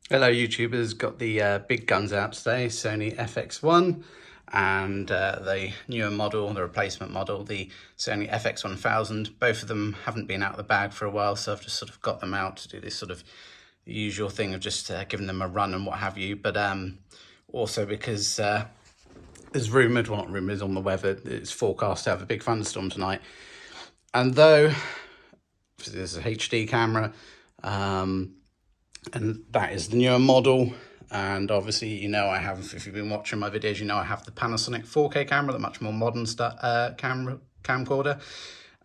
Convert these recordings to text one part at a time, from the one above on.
Hello YouTubers, got the big guns out today, Sony FX1 and the newer model, the replacement model, the Sony FX1000. Both of them haven't been out of the bag for a while, so I've just sort of got them out to do this sort of usual thing of just giving them a run and what have you, but also because there's rumoured, well not rumoured, on the weather, it's forecast to have a big thunderstorm tonight. And though this is a HD camera, and that is the newer model, and obviously you know I have, if you've been watching my videos, you know I have the Panasonic 4K camera, the much more modern camcorder.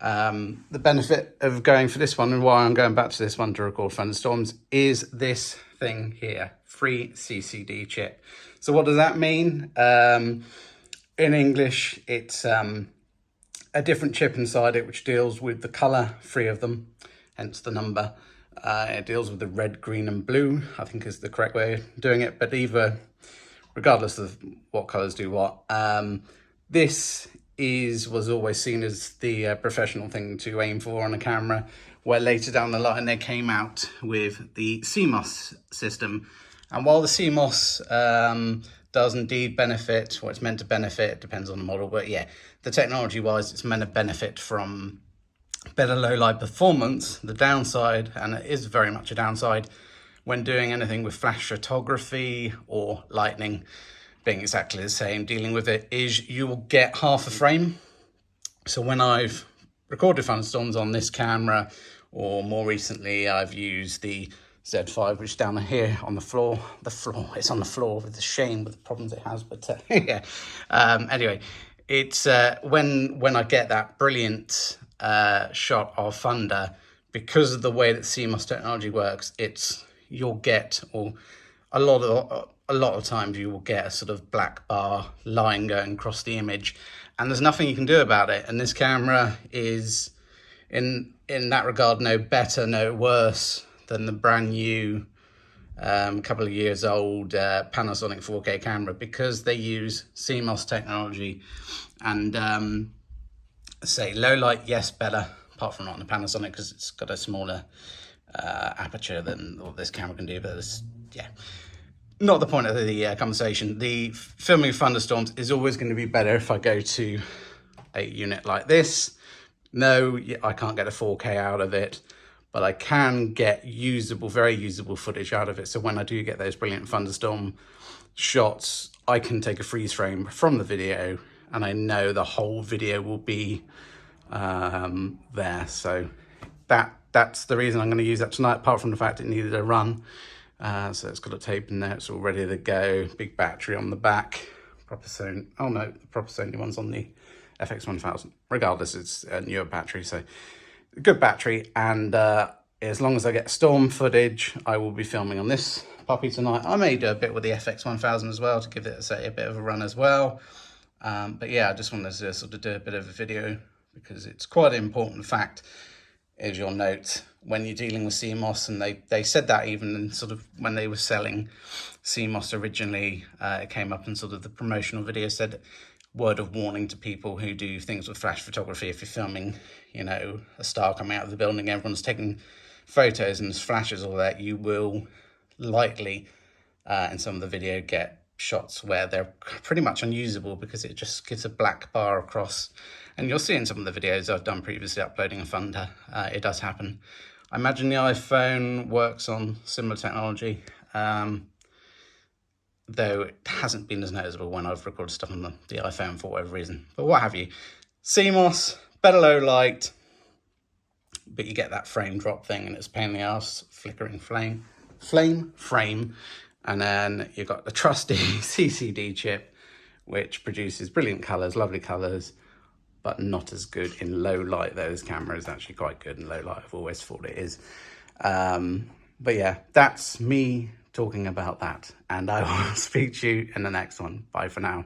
The benefit of going for this one, and why I'm going back to this one to record thunderstorms, is this thing here, free CCD chip. So what does that mean? In English, it's a different chip inside it which deals with the colour, 3 of them, hence the number. It deals with the red, green and blue, I think is the correct way of doing it, but either, regardless of what colours do what, this was always seen as the professional thing to aim for on a camera, where later down the line they came out with the CMOS system. And while the CMOS does indeed benefit, or it's meant to benefit, it depends on the model, but yeah, the technology wise it's meant to benefit from better low light performance. The downside, and it is very much a downside when doing anything with flash photography or lightning being exactly the same, dealing with it, is you will get half a frame. So when I've recorded thunderstorms on this camera, or more recently I've used the Z5, which is down here on the floor, it's on the floor with the shame with the problems it has, but yeah. Anyway, it's when I get that brilliant shot of thunder, because of the way that CMOS technology works, you'll get, or a lot of times you will get a sort of black bar line going across the image, and there's nothing you can do about it. And this camera is in that regard no better, no worse than the brand new couple of years old Panasonic 4K camera, because they use CMOS technology. And say low light, yes, better, apart from not on the Panasonic because it's got a smaller aperture than what this camera can do, but it's, yeah, not the point of the conversation. The filming of thunderstorms is always going to be better if I go to a unit like this. No, I can't get a 4K out of it, but I can get usable, very usable footage out of it. So when I do get those brilliant thunderstorm shots, I can take a freeze frame from the video and I know the whole video will be there. So that's the reason I'm going to use that tonight, apart from the fact it needed a run. So it's got a tape in there, it's all ready to go, big battery on the back, proper Sony, oh no, the proper Sony one's on the FX1000. Regardless, it's a newer battery, so good battery. And as long as I get storm footage, I will be filming on this puppy tonight. I may do a bit with the FX1000 as well to give it a bit of a run as well. But yeah, I just wanted to sort of do a bit of a video because it's quite an important fact, as you'll note, when you're dealing with CMOS. And they said that even in sort of when they were selling CMOS originally, it came up in sort of the promotional video, said word of warning to people who do things with flash photography. If you're filming, you know, a star coming out of the building, everyone's taking photos and there's flashes, all that, you will likely in some of the video get shots where they're pretty much unusable because it just gives a black bar across. And you'll see in some of the videos I've done previously uploading a thunder, it does happen. I imagine the iPhone works on similar technology, though it hasn't been as noticeable when I've recorded stuff on the iPhone for whatever reason, but what have you. CMOS, better low light, but you get that frame drop thing and it's a pain in the ass, flickering flame frame. And then you've got the trusty CCD chip, which produces brilliant colours, lovely colours, but not as good in low light. This camera is actually quite good in low light. I've always thought it is. But yeah, that's me talking about that. And I will speak to you in the next one. Bye for now.